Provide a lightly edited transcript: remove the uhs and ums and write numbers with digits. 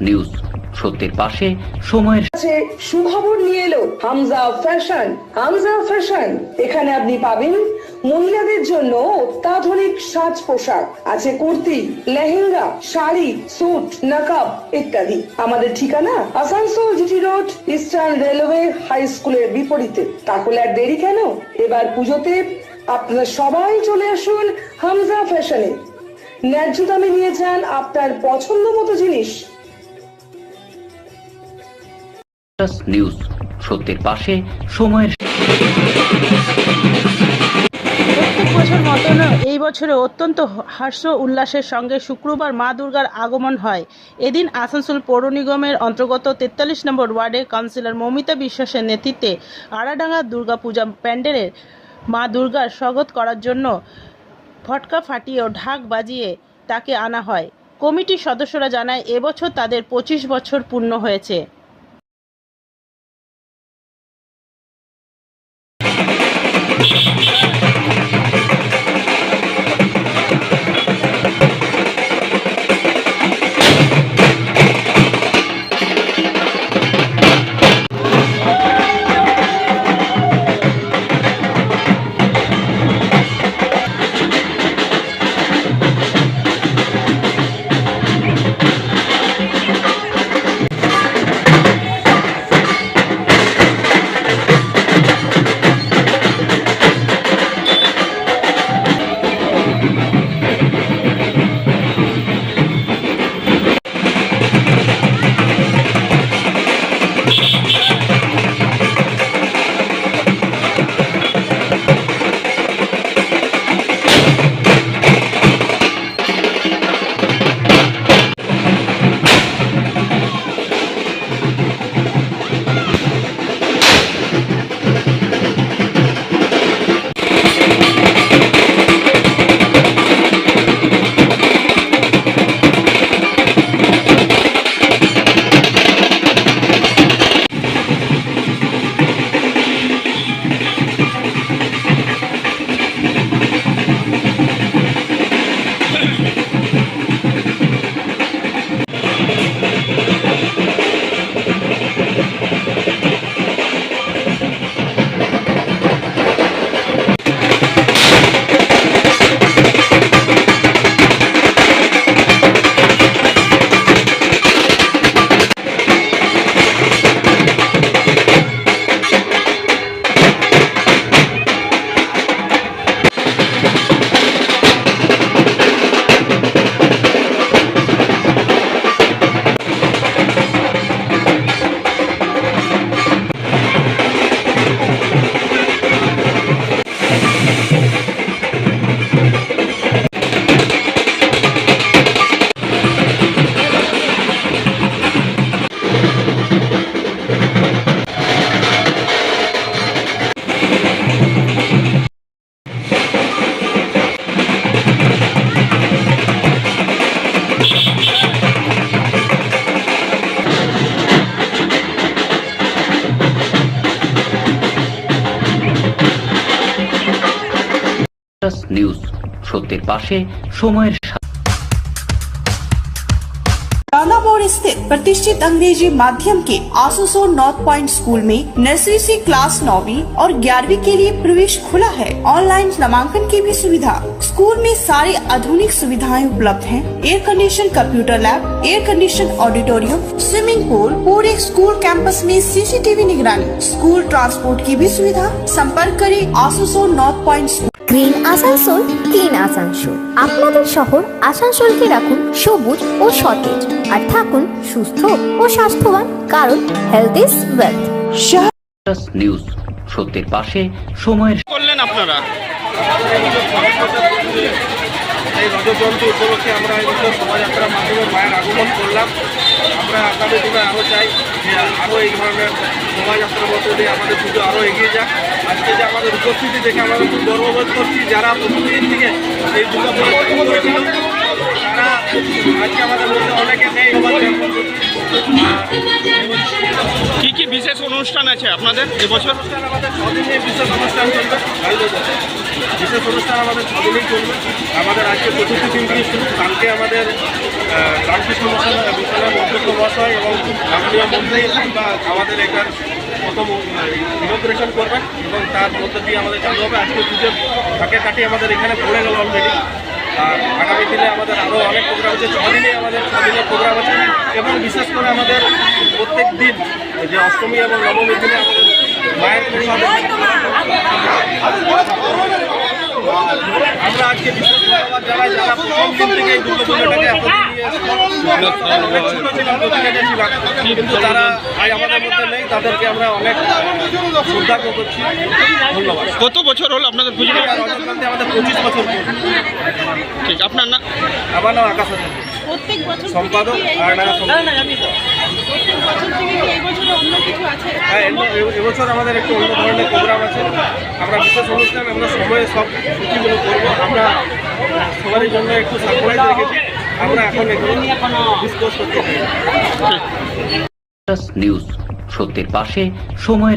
News সত্যের পাশে সময়ের সুখবর নিয়ে এলো হামজা ফ্যাশন। হামজা ফ্যাশন, এখানে আপনি পাবেন মহিলাদের জন্য অত্যাধুনিক সাজ পোশাক, আছে কুর্তি, লেহেঙ্গা, শাড়ি, স্যুট, নকাব ইত্যাদি। আমাদের ঠিকানা Asansol GT road, Eastern railway high স্কুলের বিপরীতে। তাহলে আর দেরি কেন, এবার পুজোতে আপনারা সবাই চলে আসুন হামজা ফ্যাশনে। ন্যায্য দামে নিয়ে যান আপনার পছন্দ মতো জিনিস। নিউজ সত্যের পাশে সময়ের। প্রত্যেক বছর মতন এই বছরে অত্যন্ত হর্ষ উল্লাসের সঙ্গে শুক্রবার মা দুর্গার আগমন হয়। এদিন আসানসোল পৌর নিগমের অন্তর্গত 43 নম্বর ওয়ার্ডে কাউন্সিলর মৌমিতা বিশ্বাসের নেতৃত্বে আড়াডাঙ্গা দুর্গা পূজা প্যান্ডেলের মা দুর্গার স্বাগত করার জন্য ফটকা ফাটিয়ে ও ঢাক বাজিয়ে তাকে আনা হয়। কমিটির সদস্যরা জানায় এবছর তাদের 25 বছর পূর্ণ হয়েছে। নিউজ সত্যের পাশে সময়ের। रानापुर स्थित प्रतिष्ठित अंग्रेजी माध्यम के आसुसोर नॉर्थ पॉइंट स्कूल में नर्सरी से क्लास 9वीं और 11वीं के लिए प्रवेश खुला है। ऑनलाइन नामांकन की भी सुविधा। स्कूल में सारी आधुनिक सुविधाएं उपलब्ध हैं। Air condition computer lab, air condition auditorium, swimming pool, पूरे स्कूल कैंपस में सीसीटीवी निगरानी, स्कूल ट्रांसपोर्ट की भी सुविधा। संपर्क करें Asansol north point. Green Asansol, clean Asansol. আপনাদের শহর আসানসোলকে রাখুন সবুজ ও সতেজ, আর থাকুন সুস্থ ও স্বাস্থ্যবান, কারণ হেলথ ইজ ওয়েলথ। নিউজ সত্যের পাশে সময়ের। করলেন আপনারা এই রজতজয়ন্তী উপলক্ষে আমরা এই বছর শোভাযাত্রার মাধ্যমে মায়ের আগমন করলাম। আমরা আগামী দিনে আরও চাই যে আরও এই ধরনের শোভাযাত্রার মধ্যে দিয়ে আমাদের পুজো আরও এগিয়ে যাক। আজকে যে আমাদের উপস্থিতি দেখে আমরা খুব গর্ববোধ করছি। যারা প্রতিদিন থেকে এই দুর্গা পুজো করেছিল তারা আজকে আমাদের মধ্যে অনেকে নেই। কি কি বিশেষ অনুষ্ঠান আছে আপনাদের এবছর? আমাদের 6 দিনে বিশেষ অনুষ্ঠান চলবে। বিশেষ অনুষ্ঠান আমাদের 6 দিনেই চলবে। আমাদের আজকে চতুর্থ দিন থেকে শুরু। কালকে আমাদের রামকৃষ্ণ বিদ্যালয়ের মধ্যে মহাশয় এবং মাননীয় মন্ত্রী বা আমাদের এখান প্রথম ইনগ্রেশন করবেন এবং তার মধ্যে দিয়ে আমাদের চালু হবে। আজকে পুজোর ফাঁকে কাটিয়ে আমাদের এখানে পড়ে গেল অলরেডি। আর আগামী দিনে আমাদের আরও অনেক প্রোগ্রাম আছে, 6 দিনে আমাদের 6 দিনের প্রোগ্রাম আছে এবং বিশেষ করে আমাদের প্রত্যেক দিন যে অষ্টমী এবং নবমীর দিনে আমাদের মায়ের প্রসাদ আমরা আজকে বিশেষ ধন্যবাদ জানাই যারা প্রথম দিন থেকে এই দুর্গাপূজাটাকে এতদিন নিয়ে অনেক ছোটো ছিলাম, প্রতিনিধি ছিলাম, কিন্তু তারা আজ আমাদের মধ্যে নেই, তাদেরকে আমরা অনেক শ্রদ্ধা করছি। ধন্যবাদ। কত বছর হলো আপনাদের পুজো? রজতকান্তি আমাদের 25 বছর পর। ঠিক, আপনার না? আমার নাম আকাশ আছে, প্রত্যেক বছর সম্পাদক আর নাগা সম্পাদক। প্রত্যেক বছর থেকে কি এই বছরে অন্য কিছু আছে? হ্যাঁ, এবছর আমাদের একটু অন্য ধরনের প্রোগ্রাম আছে। আমরা বিশেষ অনুষ্ঠান আমরা সময়ে সব ছুটিগুলো করবো। আমরা সবারই জন্য একটু সারপ্রাইজ রেখেছি, আমরা এখন এগুলো ডিসকাস করতে চাই। নিউজ, সত্যের পাশে সময়ের